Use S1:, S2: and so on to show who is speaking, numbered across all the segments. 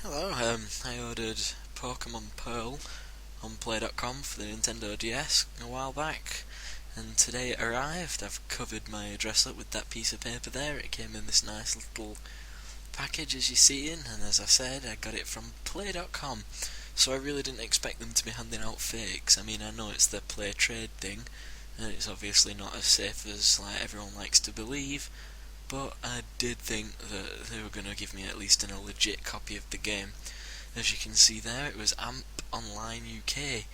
S1: Hello, I ordered Pokemon Pearl on Play.com for the Nintendo DS a while back, and today it arrived. I've covered my address up with that piece of paper there. It came in this nice little package as you see in, and as I said, I got it from Play.com, so I really didn't expect them to be handing out fakes. I mean, I know it's the play trade thing, and it's obviously not as safe as everyone likes to believe, but I did think that they were going to give me at least a legit copy of the game. As you can see there, it was AMP Online UK,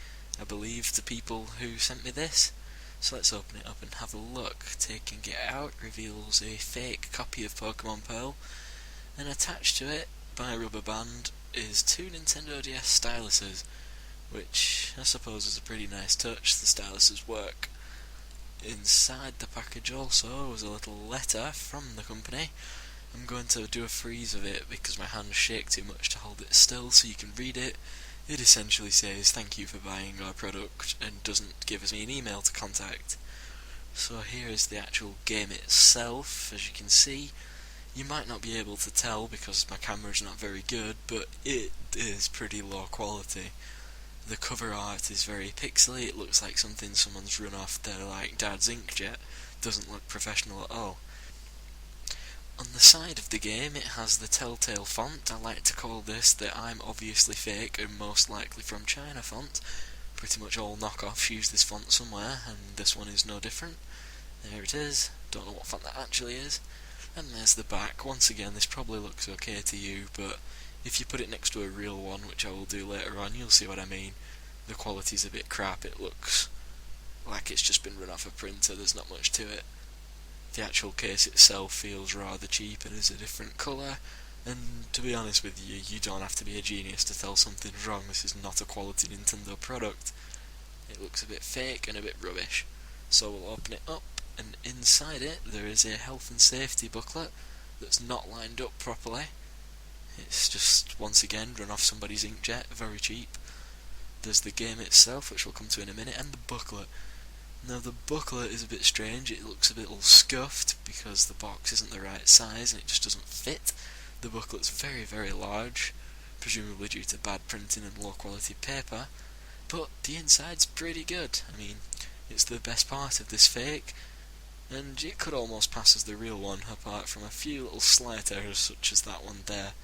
S1: I believe, the people who sent me this. So let's open it up and have a look. Taking it out reveals a fake copy of Pokemon Pearl, and attached to it by a rubber band is two Nintendo DS styluses, which I suppose is a pretty nice touch. The styluses work. Inside the package also was a little letter from the company. I'm going to do a freeze of it because my hands shake too much to hold it still so you can read it. It essentially says thank you for buying our product and doesn't give us an email to contact. So here is the actual game itself. As you can see, you might not be able to tell because my camera's not very good, but it is pretty low quality. The cover art is very pixely. It looks like something someone's run off their dad's inkjet. Doesn't look professional at all. On the side of the game it has the Telltale font. I like to call this the I'm obviously fake and most likely from China font. Pretty much all knockoffs use this font somewhere, and this one is no different. There it is. Don't know what font that actually is. And there's the back. Once again, this probably looks okay to you, but if you put it next to a real one, which I will do later on, you'll see what I mean. The quality's a bit crap. It looks like it's just been run off a printer. There's not much to it. The actual case itself feels rather cheap and is a different colour, and to be honest with you, you don't have to be a genius to tell something's wrong. This is not a quality Nintendo product. It looks a bit fake and a bit rubbish. So we'll open it up, and inside it there is a health and safety booklet that's not lined up properly. It's just, once again, run off somebody's inkjet, very cheap. There's the game itself, which we'll come to in a minute, and the booklet. Now the booklet is a bit strange. It looks a bit all scuffed because the box isn't the right size and it just doesn't fit. The booklet's very, very large, presumably due to bad printing and low quality paper, but the inside's pretty good. I mean, it's the best part of this fake, and it could almost pass as the real one, apart from a few little slight errors such as that one there,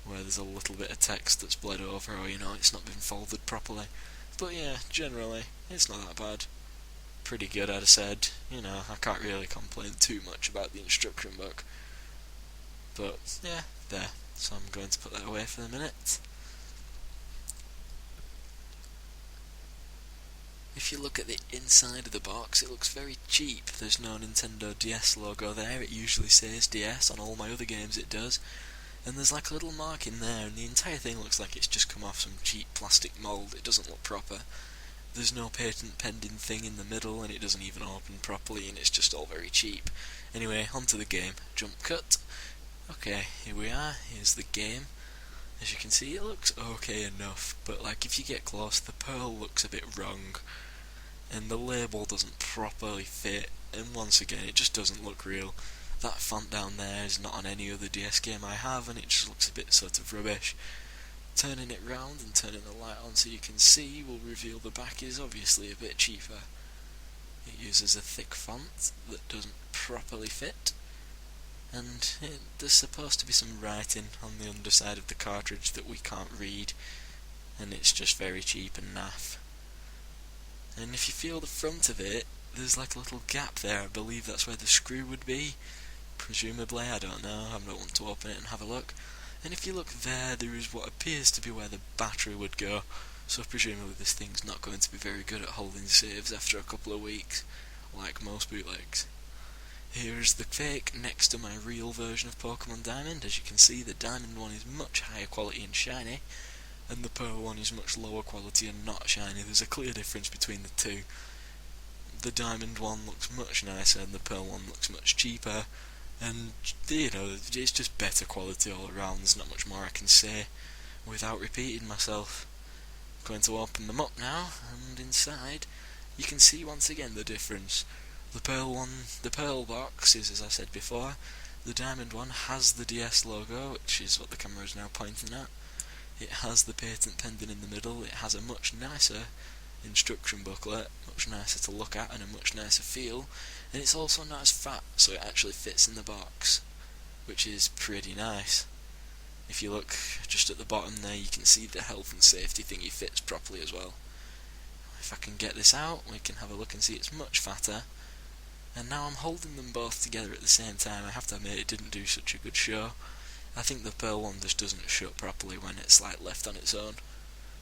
S1: where there's a little bit of text that's bled over, or it's not been folded properly. But yeah, generally, it's not that bad. Pretty good, I'd have said. I can't really complain too much about the instruction book. But yeah, there. So I'm going to put that away for the minute. If you look at the inside of the box, it looks very cheap. There's no Nintendo DS logo there. It usually says DS. On all my other games it does. And there's like a little mark in there, and the entire thing looks like it's just come off some cheap plastic mould. It doesn't look proper. There's no patent pending thing in the middle, and it doesn't even open properly, and it's just all very cheap. Anyway, onto the game. Jump cut. Okay, here we are. Here's the game. As you can see, it looks okay enough, but if you get close, the pearl looks a bit wrong, and the label doesn't properly fit, and once again, it just doesn't look real. That font down there is not on any other DS game I have, and it just looks a bit sort of rubbish. Turning it round and turning the light on so you can see will reveal the back is obviously a bit cheaper. It uses a thick font that doesn't properly fit, and there's supposed to be some writing on the underside of the cartridge that we can't read, and it's just very cheap and naff. And if you feel the front of it, there's like a little gap there. I believe that's where the screw would be. Presumably, I don't know. I don't want to open it and have a look. And if you look there, there is what appears to be where the battery would go. So presumably this thing's not going to be very good at holding saves after a couple of weeks, like most bootlegs. Here's the fake next to my real version of Pokemon Diamond. As you can see, the Diamond one is much higher quality and shiny, and the Pearl one is much lower quality and not shiny. There's a clear difference between the two. The Diamond one looks much nicer and the Pearl one looks much cheaper, and it's just better quality all around. There's not much more I can say without repeating myself. I'm going to open them up now, and inside you can see once again the difference. The Pearl box is, as I said before, The diamond one has the DS logo, which is what the camera is now pointing at. It has the patent pending in the middle. It has a much nicer instruction booklet, much nicer to look at and a much nicer feel, and it's also not as fat, so it actually fits in the box, which is pretty nice. If you look just at the bottom there, you can see the health and safety thingy fits properly as well. If I can get this out, we can have a look and see it's much fatter. And now I'm holding them both together at the same time. I have to admit it didn't do such a good show. I think the Pearl one just doesn't shut properly when it's left on its own,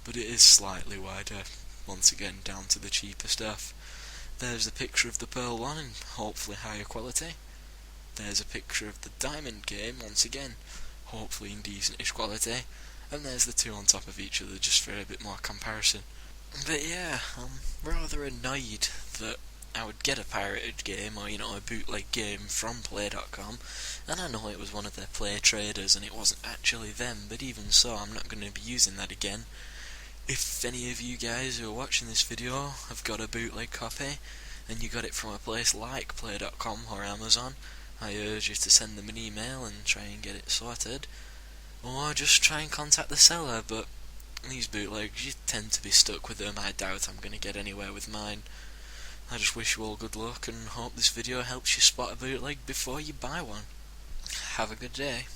S1: but it is slightly wider, once again down to the cheaper stuff. There's a picture of the Pearl one in hopefully higher quality. There's a picture of the Diamond game, once again, hopefully in decent-ish quality. And there's the two on top of each other just for a bit more comparison. But yeah, I'm rather annoyed that I would get a pirated game or, a bootleg game from Play.com, and I know it was one of their Play traders and it wasn't actually them, but even so, I'm not going to be using that again. If any of you guys who are watching this video have got a bootleg copy, and you got it from a place like Play.com or Amazon, I urge you to send them an email and try and get it sorted, or just try and contact the seller, but these bootlegs, you tend to be stuck with them. I doubt I'm going to get anywhere with mine. I just wish you all good luck and hope this video helps you spot a bootleg before you buy one. Have a good day.